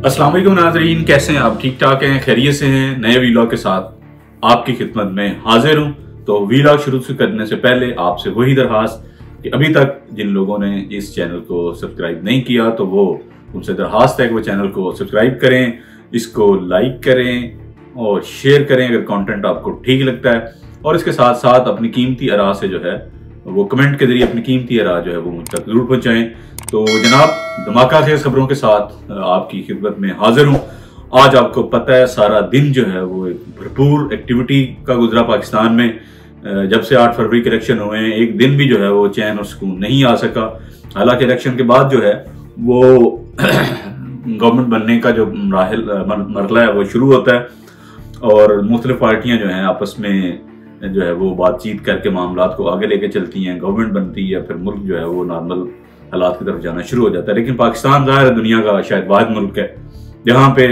अस्सलाम वालेकुम नाज़रीन, कैसे हैं आप? ठीक ठाक हैं, खैरियत से हैं। नए वीलॉग के साथ आपकी खिदमत में हाजिर हूं। तो वीलॉग शुरू करने से पहले आपसे वही दरख्वास्त कि अभी तक जिन लोगों ने इस चैनल को सब्सक्राइब नहीं किया तो वो उनसे दरख्वास्त है कि वो चैनल को सब्सक्राइब करें, इसको लाइक करें और शेयर करें अगर कंटेंट आपको ठीक लगता है। और इसके साथ साथ अपनी कीमती आरा से जो है वो कमेंट के जरिए अपनी कीमती आरा जो है वो मुझ तक जरूर पहुंचाएं। तो जनाब, धमाका खेज खबरों के साथ आपकी खिदमत में हाजिर हूं। आज आपको पता है सारा दिन जो है वो एक भरपूर एक्टिविटी का गुजरा पाकिस्तान में। जब से 8 फरवरी के इलेक्शन हुए हैं, एक दिन भी जो है वो चैन और सुकून नहीं आ सका। हालांकि इलेक्शन के बाद जो है वो गवर्नमेंट बनने का जो मरला है वो शुरू होता है और मुख्तलिफ पार्टियां जो हैं आपस में जो है वो बातचीत करके मामलात को आगे लेके चलती हैं, गवर्नमेंट बनती है, फिर मुल्क जो है वो नॉर्मल हालात की तरफ जाना शुरू हो जाता है। लेकिन पाकिस्तान ज़ाहिर है दुनिया का शायद वाहिद मुल्क है जहाँ पे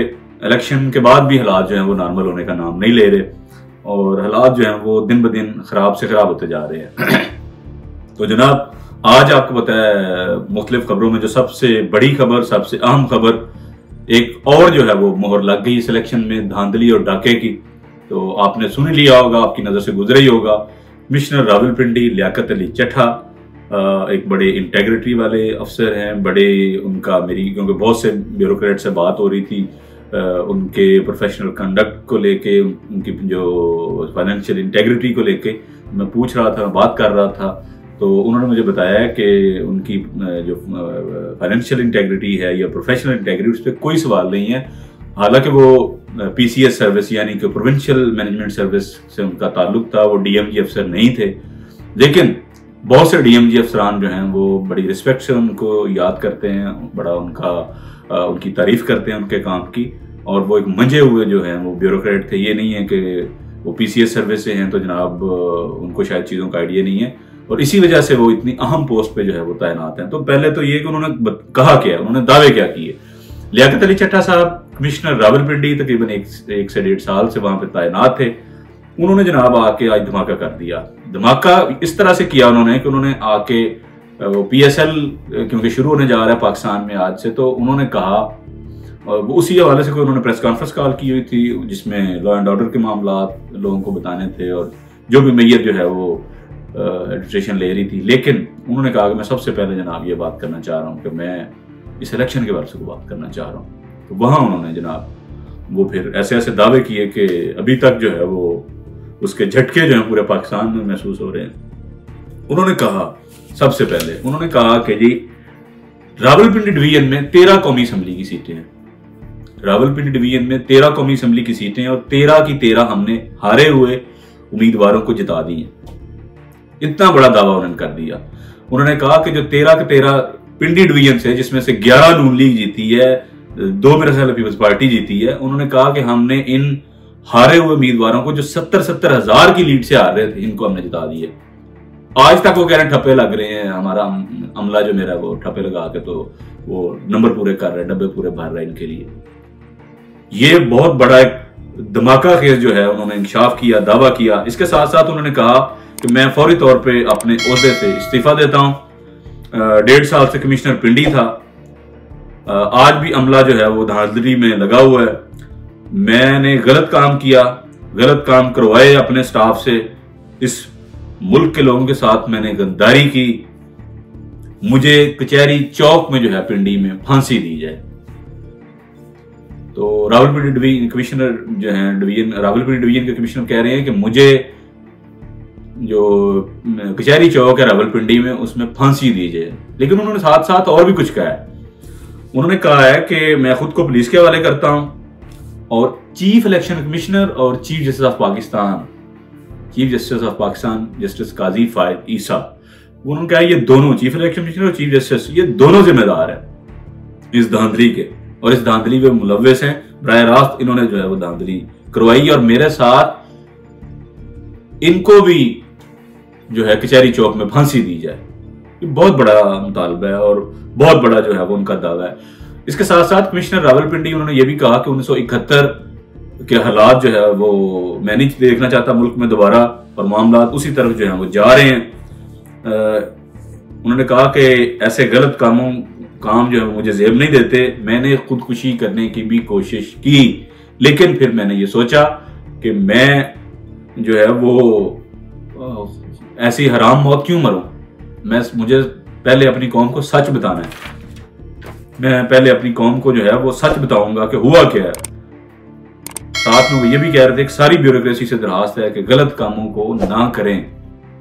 इलेक्शन के बाद भी हालात जो हैं वो नॉर्मल होने का नाम नहीं ले रहे और हालात जो हैं वो दिन ब दिन खराब से खराब होते जा रहे हैं। तो जनाब, आज आपको पता है मुख्तलिफ खबरों में जो सबसे बड़ी खबर, सबसे अहम खबर, एक और जो है वो मोहर लग गई इस इलेक्शन में, धांधली और डाके की। तो आपने सुन लिया होगा, आपकी नज़र से गुजरा ही होगा। कमिश्नर रावलपिंडी लियाकत अली चट्ठा एक बड़े इंटेग्रिटी वाले अफसर हैं, बड़े उनका मेरी क्योंकि बहुत से ब्यूरोक्रेट से बात हो रही थी उनके प्रोफेशनल कंडक्ट को लेके, उनकी जो फाइनेंशियल इंटेग्रिटी को लेके मैं पूछ रहा था, बात कर रहा था। तो उन्होंने मुझे बताया कि उनकी जो फाइनेंशियल इंटेग्रिटी है या प्रोफेशनल इंटेग्रिटी, उस पर कोई सवाल नहीं है। हालांकि वो पीसीएस सर्विस यानी कि प्रोविंशियल मैनेजमेंट सर्विस से उनका ताल्लुक था, वो डीएमजी अफसर नहीं थे। लेकिन बहुत से डीएमजी अफसरान जो हैं वो बड़ी रिस्पेक्ट से उनको याद करते हैं, बड़ा उनकी तारीफ करते हैं उनके काम की। और वो एक मंजे हुए जो हैं वो ब्यूरोक्रेट थे। ये नहीं है कि वो पीसीएस सर्विस से हैं तो जनाब उनको शायद चीज़ों का आइडिया नहीं है और इसी वजह से वो इतनी अहम पोस्ट पे जो है वो तैनात हैं। तो पहले तो ये कि उन्होंने कहा क्या, उन्होंने दावे क्या किए। लियाकत अली चट्ठा साहब कमिश्नर रावलपिंडी तकरीबन एक से 1.5 साल से वहां पे तैनात थे। उन्होंने जनाब आके आज धमाका कर दिया। धमाका इस तरह से किया उन्होंने कि उन्होंने आके वो पीएसएल क्योंकि शुरू होने जा रहा है पाकिस्तान में आज से, तो उन्होंने कहा और उसी हवाले से कोई उन्होंने प्रेस कॉन्फ्रेंस कॉल की हुई थी जिसमें लॉ एंड ऑर्डर के मामला लोगों को बताने थे और जो भी मेयर जो है वो एडमिनिस्ट्रेशन ले रही थी। लेकिन उन्होंने कहा कि मैं सबसे पहले जनाब ये बात करना चाह रहा हूँ कि मैं इस इलेक्शन के बारे में बात करना चाह रहा हूँ। तो वहाँ उन्होंने जनाब वो फिर ऐसे ऐसे दावे किए कि अभी तक जो है वो उसके झटके जो है पूरे पाकिस्तान में महसूस हो रहे हैं। उन्होंने कहा, सबसे पहले उन्होंने कहा कि जी रावलपिंडी डिवीजन में 13 कौमी असम्बली की सीटें हैं। रावलपिंडी डिवीजन में 13 कौमी असम्बली की सीटें हैं और 13 की 13 हमने हारे हुए उम्मीदवारों को जिता दी हैं। इतना बड़ा दावा उन्होंने कर दिया। उन्होंने कहा कि जो 13 के 13 पिंडी डिवीजन से, जिसमें से 11 नून लीग जीती है, 2 मेरे ख्याल पीपल्स पार्टी जीती है, उन्होंने कहा कि हमने इन हारे हुए उम्मीदवारों को जो 70-70 हजार की लीड से हार रहे थे, इनको हमने जिता दिए। आज तक वो कह रहे हैं ठप्पे लग रहे हैं, हमारा अमला जो मेरा वो ठप्पे लगा के तो वो नंबर पूरे कर रहे हैं, डब्बे पूरे भर रहे हैं इनके लिए। ये बहुत बड़ा एक धमाका खेज जो है उन्होंने इंकशाफ किया, दावा किया। इसके साथ साथ उन्होंने कहा कि मैं फौरी तौर पर अपने ओहदे से इस्तीफा देता हूँ। 1.5 साल से कमिश्नर पिंडी था, आज भी अमला जो है वो धांधली में लगा हुआ है। मैंने गलत काम किया, गलत काम करवाए अपने स्टाफ से, इस मुल्क के लोगों के साथ मैंने गद्दारी की, मुझे कचहरी चौक में जो है पिंडी में फांसी दी जाए। तो रावलपिंडी कमिश्नर जो है रावलपिंडी डिवीजन के कमिश्नर कह रहे हैं कि मुझे जो कचहरी चौक है रावलपिंडी में उसमें फांसी दी जाए। लेकिन उन्होंने साथ साथ और भी कुछ कहा है। उन्होंने कहा है कि मैं खुद को पुलिस के हवाले करता हूं और चीफ इलेक्शन कमिश्नर और chief justice of Pakistan justice Qazi Faez Isa, उन्होंने कहा ये दोनों चीफ इलेक्शन कमिश्नर और चीफ जस्टिस ये दोनों जिम्मेदार हैं इस धांधली के और इस धांधली में मुलव्वस हैं। बराह रास्त इन्होंने जो है वो धांधली करवाई और मेरे साथ इनको भी जो है कचहरी चौक में फांसी दी जाए। ये बहुत बड़ा मुतालबा है और बहुत बड़ा जो है वो उनका दावा है। इसके साथ साथ कमिश्नर रावलपिंडी उन्होंने ये भी कहा कि 1971 के हालात जो है वो मैं नहीं देखना चाहता मुल्क में दोबारा और मामला उसी तरफ जो है वो जा रहे हैं। उन्होंने कहा कि ऐसे गलत काम जो है मुझे जेब नहीं देते। मैंने खुदकुशी करने की भी कोशिश की, लेकिन फिर मैंने ये सोचा कि मैं जो है वो ऐसी हराम मौत क्यों मरूं। मुझे पहले अपनी कौम को सच बताना है। मैं पहले अपनी कौम को जो है वो सच बताऊंगा कि हुआ क्या है। साथ में वो ये भी कह रहे थे कि सारी ब्यूरोक्रेसी से दरखास्त है कि गलत कामों को ना करें,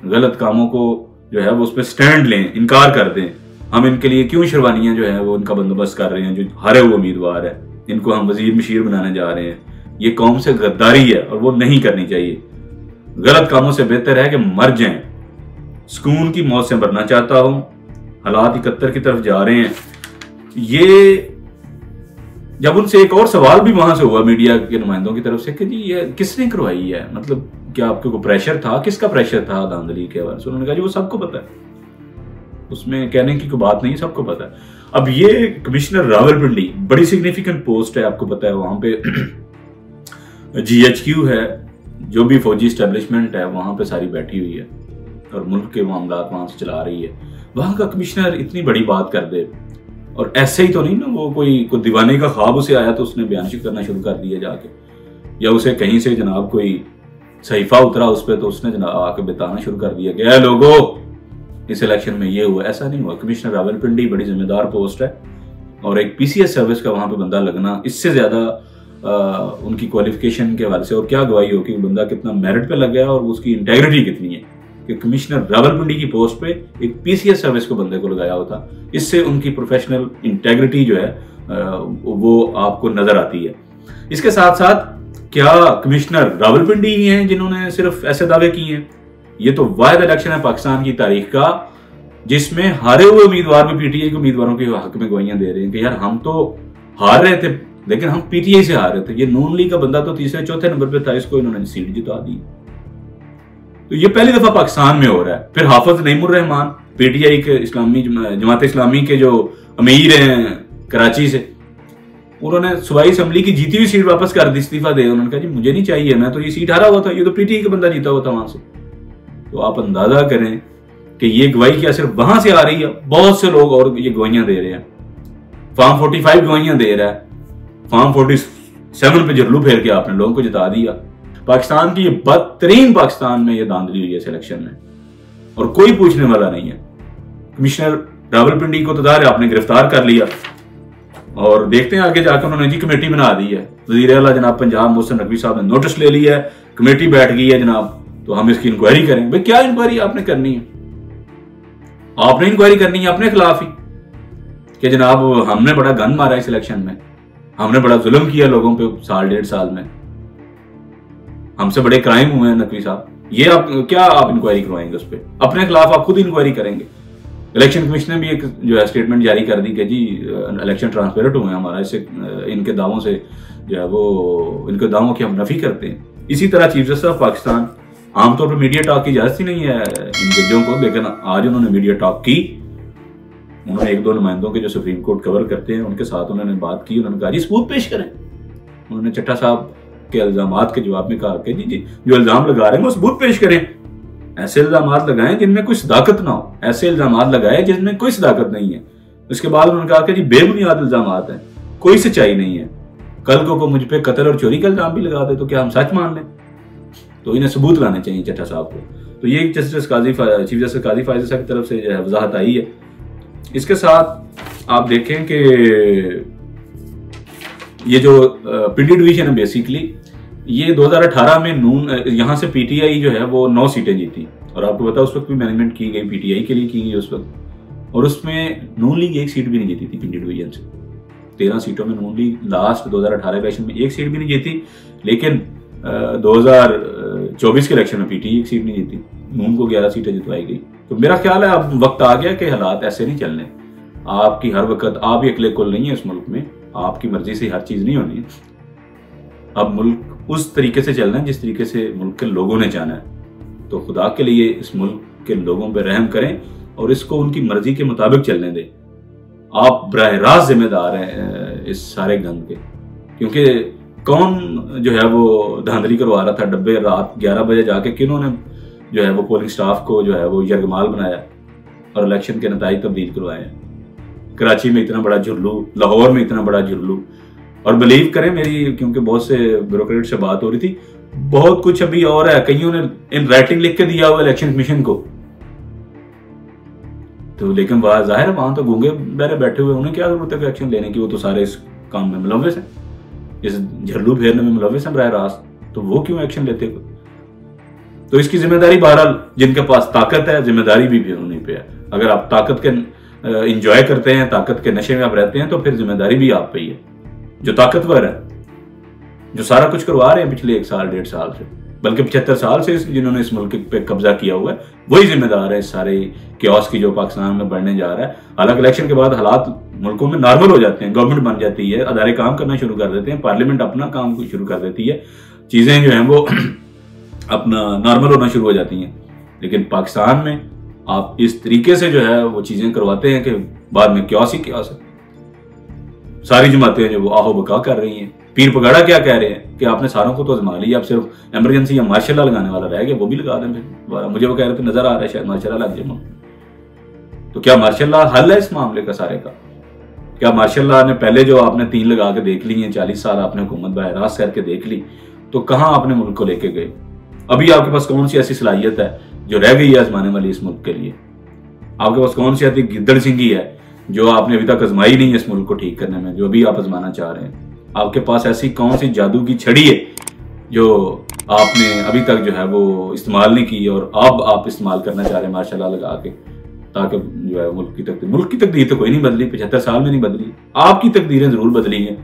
गलत कामों को जो है वो उस पर स्टैंड लें, इनकार कर दें। हम इनके लिए क्यों शेरवानियां जो है वो इनका बंदोबस्त कर रहे हैं, जो हारे हुए उम्मीदवार है इनको हम वजीर मशीर बनाने जा रहे हैं। ये कौम से गद्दारी है और वो नहीं करनी चाहिए। गलत कामों से बेहतर है कि मर जाएं। सुकून की मौत से मरना चाहता हूं। हालात 71 की तरफ जा रहे हैं। ये जब उनसे एक और सवाल भी वहां से हुआ मीडिया के नुमाइंदों की तरफ से कि जी ये किसने करवाई है, मतलब क्या आपके को प्रेशर था, किसका प्रेशर था धांधली के हवाले से। उन्होंने कहा जी वो सबको पता है, उसमें कहने की कोई बात नहीं, सबको पता है। अब ये कमिश्नर रावलपिंडी बड़ी सिग्निफिकेंट पोस्ट है, आपको पता है। वहां पे GHQ है, जो भी फौजी स्टैब्लिशमेंट है वहां पे सारी बैठी हुई है और मुल्क के मामला वहां से चला रही है। वहां का कमिश्नर इतनी बड़ी बात कर दे, और ऐसे ही तो नहीं ना वो कोई दीवाने का ख्वाब उसे आया तो उसने बयान करना शुरू कर दिया जाके, या उसे कहीं से जनाब कोई सहीफा उतरा उस पर तो उसने जनाब आके बताना शुरू कर दिया कि लोगों इस इलेक्शन में ये हुआ। ऐसा नहीं हुआ। कमिश्नर रावलपिंडी बड़ी जिम्मेदार पोस्ट है और एक PCS सर्विस का वहां पे बंदा लगना, इससे ज्यादा उनकी क्वालिफिकेशन के हवाले से और क्या गवाही हो कि बंदा कितना मेरिट पे लग गया और उसकी इंटेग्रिटी कितनी है कि कमिश्नर रावलपिंडी की पोस्ट पे एक PCS सर्विस को बंदे को लगाया होता। इससे उनकी प्रोफेशनल इंटेग्रिटी जो है वो आपको नजर आती है। इसके साथ साथ क्या कमिश्नर रावलपिंडी ही हैं जिन्होंने सिर्फ ऐसे दावे किए हैं? ये तो वाहिद इलेक्शन है पाकिस्तान की तारीख का जिसमें हारे हुए उम्मीदवार भी PTI के उम्मीदवारों के हक में गवाहियां दे रहे हैं कि यार हम तो हार रहे थे लेकिन हम PTI से हार रहे थे। ये नून लीग का बंदा तो तीसरे चौथे नंबर पे था, इसको इन्होंने सीट जिता दी। तो ये पहली दफा पाकिस्तान में हो रहा है। फिर हाफिज नईमुर रहमान PTI के इस्लामी जमात इस्लामी के जो अमीर हैं कराची से, उन्होंने सूबाई असेंबली की जीती हुई सीट वापस कर दी, इस्तीफा दे। उन्होंने कहा जी मुझे नहीं चाहिए, मैं तो ये सीट हारा हुआ था, ये तो PTI का बंदा जीता हुआ था वहां से। तो आप अंदाजा करें कि ये गवाही क्या सिर्फ वहां से आ रही है, बहुत से लोग और ये गवाहियां दे रहे हैं। फॉर्म 45 गवाहियां दे रहा है, फॉर्म 47 पे जरलू फेर के आपने लोगों को जिता दिया। पाकिस्तान की ये बदतरीन पाकिस्तान में ये धांधली हुई है सिलेक्शन में और कोई पूछने वाला नहीं है। कमिश्नर रावलपिंडी को तो दार आपने गिरफ्तार कर लिया और देखते हैं आगे जाकर उन्होंने जी कमेटी बना दी है। वजीर आला जनाब पंजाब मोहसिन नकवी साहब ने नोटिस ले लिया है, कमेटी बैठ गई है जनाब, तो हम इसकी इंक्वायरी करेंगे। भाई क्या इंक्वायरी आपने करनी है? आपने इंक्वायरी करनी है अपने खिलाफ ही कि जनाब हमने बड़ा गन मारा इस इलेक्शन में, हमने बड़ा जुल्म किया लोगों पे साल 1.5 साल में, हमसे बड़े क्राइम हुए हैं नकवी साहब। ये आप क्या आप इंक्वायरी करवाएंगे उस पर? अपने खिलाफ आप खुद इंक्वायरी करेंगे। इलेक्शन कमीशन ने भी एक जो है स्टेटमेंट जारी कर दी कि जी इलेक्शन ट्रांसपेरेंट हुए हमारा, इससे इनके दावों से जो है वो इनके दावों की हम नफी करते हैं। इसी तरह चीफ जस्टिस ऑफ पाकिस्तान आमतौर पर मीडिया टॉक की इजाजत ही नहीं है इन जजों को, लेकिन आज उन्होंने मीडिया टॉक की। उन्होंने 1-2 नुमाइंदों के जो सुप्रीम कोर्ट कवर करते हैं उनके साथ उन्होंने बात की। उन्होंने कहा जी सबूत पेश करें। उन्होंने चट्टा साहब के इल्जामात के जवाब में कहा कि जी जो इल्जाम लगा रहे हैं वो सबूत पेश करें। ऐसे इल्जाम लगाएं जिनमें कोई सदाकत ना हो, ऐसे इल्जाम लगाए जिनमें कोई सदाकत नहीं है। उसके बाद उन्होंने कहा कि जी बेबुनियाद इल्जाम हैं, कोई सच्चाई नहीं है। कल को मुझ पे कत्ल और चोरी का इल्जाम भी लगा दे तो क्या हम सच मान लें? तो इन्हें सबूत लाने चाहिए चट्टा साहब को। तो ये चीफ जस्टिस काजी फायज़ साहब की तरफ से जो है वजाहत आई है। इसके साथ आप देखें कि ये जो पिंडी डिवीजन है बेसिकली ये 2018 में नून यहाँ से PTI जो है वो 9 सीटें जीती और आपको पता उस वक्त भी मैनेजमेंट की गई PTI के लिए की गई उस वक्त, और उसमें नून लीग 1 सीट भी नहीं जीती थी पिंडी डिवीजन से। 13 सीटों में नून लीग लास्ट 2018 के इलेक्शन में 1 सीट भी नहीं जीती, लेकिन 2024 के इलेक्शन में PTI 1 सीट नहीं जीती, नून को 11 सीटें जितवाई गई। तो मेरा ख्याल है अब वक्त आ गया कि हालात ऐसे नहीं चलने। आपकी हर वक्त आप ही अकेले कुल नहीं है इस मुल्क में, आपकी मर्जी से हर चीज नहीं होनी है। अब मुल्क उस तरीके से चलना है जिस तरीके से मुल्क के लोगों ने जाना है। तो खुदा के लिए इस मुल्क के लोगों पर रहम करें और इसको उनकी मर्जी के मुताबिक चलने दें। आप बराह रास्त जिम्मेदार हैं इस सारे गंद के, क्योंकि कौन जो है वो धांधली करवा रहा था डब्बे रात 11 बजे जाके, किन्होंने जो है वो पोलिंग स्टाफ को जो है वो यरगमाल बनाया और इलेक्शन के नतीजे तब्दील करवाए। कराची में इतना बड़ा जुल्लू, लाहौर में इतना बड़ा जुल्लू। और बिलीव करें मेरी, क्योंकि बहुत से ब्यूरोक्रेट से बात हो रही थी, बहुत कुछ अभी और है, कईयों ने इन राइटिंग लिख के दिया हुआ इलेक्शन कमीशन को, तो लेकिन वहां जाहिर है वहां तो गूंगे बहरे बैठे हुए, उन्हें क्या जरूरत है एक्शन लेने की, वो तो सारे इस काम में मुलव्वस हैं, इस झल्लू फेरने में मुलव्वस हैं बराह रास्त, तो वो क्यों एक्शन लेते? तो इसकी जिम्मेदारी बहरहाल जिनके पास ताकत है, जिम्मेदारी भी उन्हीं पे है। अगर आप ताकत के इंजॉय करते हैं, ताकत के नशे में आप रहते हैं, तो फिर जिम्मेदारी भी आप पे ही है। जो ताकतवर है, जो सारा कुछ करवा रहे हैं पिछले 1 साल 1.5 साल से, बल्कि 75 साल से जिन्होंने इस मुल्क पे कब्जा किया हुआ है, वही जिम्मेदार है इस सारे क्योस की जो पाकिस्तान में बढ़ने जा रहा है। हालांकि इलेक्शन के बाद हालात मुल्कों में नॉर्मल हो जाते हैं, गवर्नमेंट बन जाती है, अदारे काम करना शुरू कर देते हैं, पार्लियामेंट अपना काम शुरू कर देती है, चीजें जो है वो अपना नॉर्मल होना शुरू हो जाती हैं। लेकिन पाकिस्तान में आप इस तरीके से जो है वो चीजें करवाते हैं कि बाद में क्योस ही क्योस है। सारी जमातें जो वो आहो बका कर रही हैं, पीर पगाड़ा क्या कह रहे हैं कि आपने सारों को तो आजमा लिया, अब सिर्फ इमरजेंसी या मार्शल लॉ लगाने वाला रह गया, वो भी लगा दें फिर। मुझे वो कह रहे थे नजर आ रहा है शायद मार्शल लॉ लग जाए, तो क्या मार्शल लॉ हल है इस मामले का सारे का? क्या मार्शल लॉ ने पहले जो आपने 3 लगा के देख ली है, 40 साल आपने हुकूमत बहरास करके देख ली, तो कहां आपने मुल्क को लेके गए? अभी आपके पास कौन सी ऐसी सलाहियत है जो रह गई है आजमाने वाली इस मुल्क के लिए? आपके पास कौन सी ऐसी गिद्दड़ सिंगी है जो आपने अभी तक आजमाई नहीं है इस मुल्क को ठीक करने में, जो अभी आप आजमाना चाह रहे हैं? आपके पास ऐसी कौन सी जादू की छड़ी है जो आपने अभी तक जो है वो इस्तेमाल नहीं की और अब आप इस्तेमाल करना चाह रहे हैं मार्शल लॉ लगा के, ताकि जो है मुल्क की तकदीर तो कोई नहीं बदली, 75 साल में नहीं बदली, आपकी तकदीरें जरूर बदली हैं,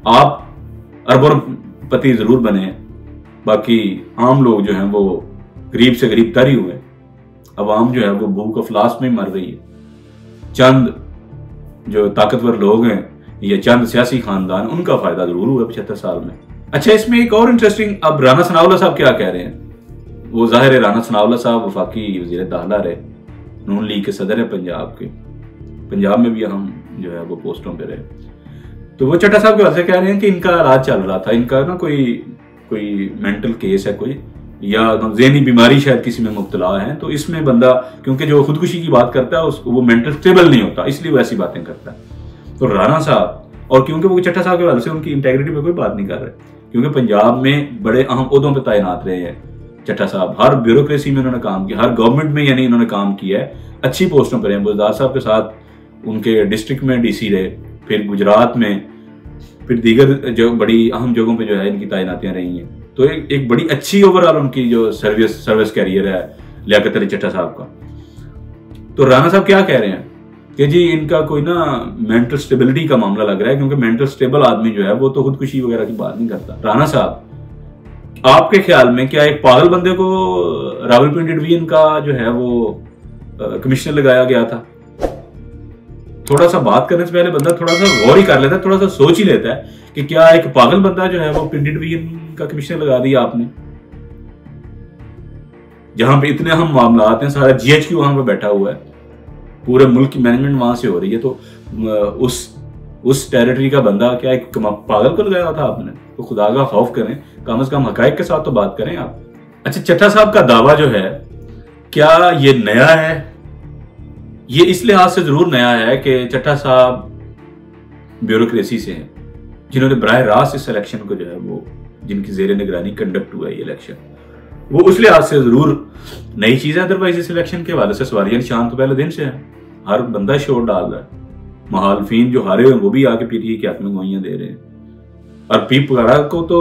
आप अरबोपति जरूर बने हैं, बाकी आम लोग जो हैं वो गरीब से गरीब तर ही हुए, अवाम जो है वो भूख अफलास में मर रही है। चंद जो ताकतवर लोग हैं या चंद सियासी खानदान, उनका फायदा जरूर हुआ 75 साल में। अच्छा, इसमें एक और इंटरेस्टिंग, अब राना सनाउल्लाह साहब क्या कह रहे हैं? वो जाहिर है राना सनाउल्लाह साहब वफाकी वजीर दाखिला रहे, नून लीग के सदर है पंजाब के, पंजाब में भी हम जो है वो पोस्टों पे रहे, तो वो चट्टा साहब के वजह कह रहे हैं कि इनका इलाज चल रहा था, इनका ना कोई मेंटल केस है कोई, या ज़हनी बीमारी शायद किसी में मुब्तला है, तो इसमें बंदा क्योंकि जो खुदकुशी की बात करता है उसको वो मेंटल स्टेबल नहीं होता, इसलिए वो ऐसी बातें करता है। तो राना साहब, और क्योंकि वो चट्टा साहब के वजह से उनकी इंटेग्रिटी पे कोई बात नहीं कर रहे, क्योंकि पंजाब में बड़े अहम ओहदों पर तैनात रहे हैं चट्टा साहब, हर ब्यूरोक्रेसी में उन्होंने काम किया, हर गवर्नमेंट में यानी उन्होंने काम किया है, अच्छी पोस्टों पर रहे। बुजदार साहब के साथ उनके डिस्ट्रिक्ट में डीसी रहे, फिर गुजरात में, फिर दीगर जो बड़ी अहम जगहों पे जो है इनकी तैनातियां रही हैं। तो एक बड़ी अच्छी ओवरऑल उनकी जो सर्विस कैरियर है लियाकत अली चट्टा साहब का। तो राना साहब क्या कह रहे हैं कि जी इनका कोई ना मेंटल स्टेबिलिटी का मामला लग रहा है, क्योंकि मेंटल स्टेबल आदमी जो है वो तो खुदकुशी वगैरह की बात नहीं करता। राना साहब, आपके ख्याल में क्या एक पागल बंदे को रावलपिंडी डिवीजन का जो है वो कमिश्नर लगाया गया था? थोड़ा सा बात करने से पहले बंदा थोड़ा सा गौर ही कर लेता है, थोड़ा सा सोच ही लेता है कि क्या एक पागल बंदा जो है वो पिंडी डिवीजन का कमिश्नर लगा दिया आपने, जहां पे इतने अहम मामला हैं, सारा जीएचक्यू वहां पे बैठा हुआ है, पूरे मुल्क की मैनेजमेंट वहां से हो रही है, तो उस टेरिटरी का बंदा क्या एक पागल को लगाया था आपने? तो खुदा का खौफ करें, कम से कम हकायक के साथ तो बात करें आप। अच्छा, चट्टा साहब का दावा जो है क्या ये नया है? ये इस लिहाज से जरूर नया है कि चट्टा साहब ब्यूरोक्रेसी से हैं, जिन्होंने बराह रास्त इस इलेक्शन को जो है वो, जिनकी जेर निगरानी कंडक्ट हुआ है ये इलेक्शन, वो उस लिहाज से जरूर नई चीज है। अदरवाइज इस इलेक्शन के हवाले से सवालिया निशान तो पहले दिन से है, हर बंदा शोर डाल रहा है, मुखालफिन जो हारे हुए वो भी आके पीटीआई के हक में गवाहियां दे रहे हैं। और पीर पगाड़ा को तो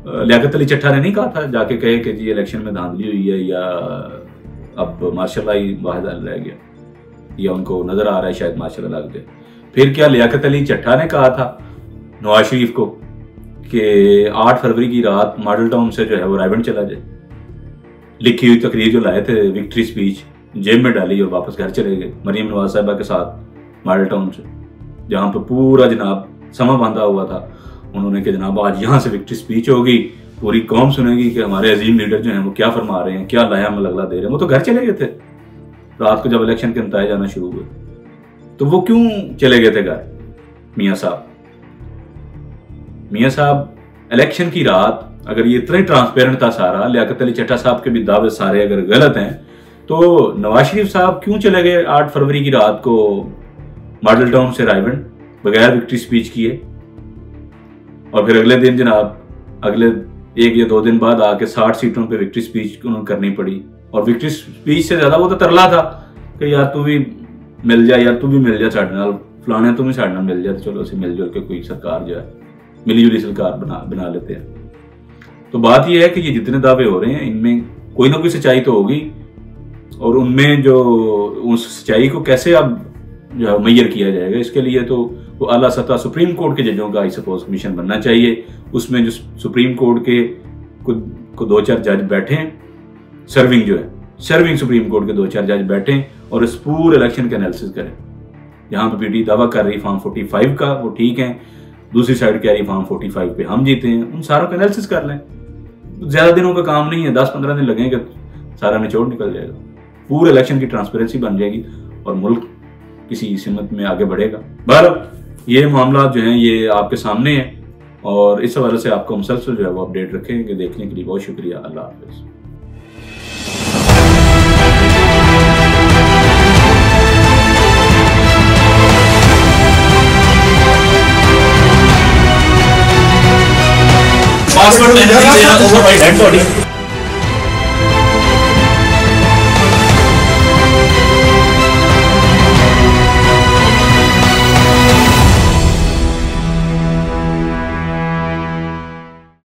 लियाकत अली चट्टा ने नहीं कहा था जाके कहे कि जी इलेक्शन में धांधली हुई है या अब मार्शल लॉ ही वाहिद हल रह गया, या उनको नजर आ रहा है शायद मार्शल लॉ लग जाए। फिर क्या लियाकत अली चट्टा ने कहा था नवाज शरीफ को कि 8 फरवरी की रात मॉडल टाउन से जो है वो रायबंड चला जाए? लिखी हुई तकरीर जो लाए थे, विक्ट्री स्पीच, जेब में डाली और वापस घर चले गए मरियम नवाज साहिबा के साथ मॉडल टाउन से, जहां पर पूरा जनाब समा बांधा हुआ था। उन्होंने कि जनाब आज यहाँ से विक्ट्री स्पीच होगी, पूरी कौम सुनेगी कि हमारे अजीम लीडर जो हैं वो क्या फरमा रहे हैं, क्या लाया मलगला दे रहे हैं। वो तो घर चले गए थे रात को जब इलेक्शन के नतीजे जाना शुरू हुए, तो वो क्यों चले गए थे घर? मियां साहब इलेक्शन की रात अगर ये इतना ही ट्रांसपेरेंट था सारा, लियाकत अली चट्टा साहब के भी दावे सारे अगर गलत हैं, तो नवाज शरीफ साहब क्यों चले गए 8 फरवरी की रात को मॉडल टाउन से रायबंड बगैर विक्ट्री स्पीच किए, और फिर अगले दिन जनाब अगले 1 या 2 दिन बाद आके 60 सीटों पे विक्ट्री स्पीच उन्होंने करनी पड़ी। और विक्ट्री स्पीच से ज्यादा वो तो तरला था कि यार तू भी मिल जा, यार तू भी मिल जा साढ़े नाल, फलाने तू भी साढ़े नाल मिल जा, तो चलो असं मिल जुल के कोई सरकार जो है मिली जुली सरकार बना लेते हैं। तो बात यह है कि ये जितने दावे हो रहे हैं इनमें कोई ना कोई सच्चाई तो होगी, और उनमें जो उस सच्चाई को कैसे अब जो है मैयर किया जाएगा, इसके लिए तो वो आला सतह सुप्रीम कोर्ट के जजों का आई सपोज कमीशन बनना चाहिए। उसमें जो सुप्रीम कोर्ट के को 2-4 जज बैठे, सर्विंग जो है सर्विंग सुप्रीम कोर्ट के 2-4 जज बैठे और इस पूरे इलेक्शन का एनालिसिस करें। यहाँ पे पीटी दावा कर रही फॉर्म 45 का, वो ठीक है, दूसरी साइड कह रही फॉर्म 45 पे हम जीते हैं, उन सारों का एनालिसिस कर लें। ज्यादा दिनों का काम नहीं है, 10-15 दिन लगेंगे, सारा निचोड़ निकल जाएगा, पूरे इलेक्शन की ट्रांसपेरेंसी बन जाएगी और मुल्क किसी सिमत में आगे बढ़ेगा। बहरहाल ये मामला जो है ये आपके सामने है, और इस हवाले से आपको मुसलसल जो है वो अपडेट रखेंगे। देखने के लिए बहुत शुक्रिया। अल्लाह हाफिज। पासवर्ड मैंने देना ओवर बाय डेड बॉडी।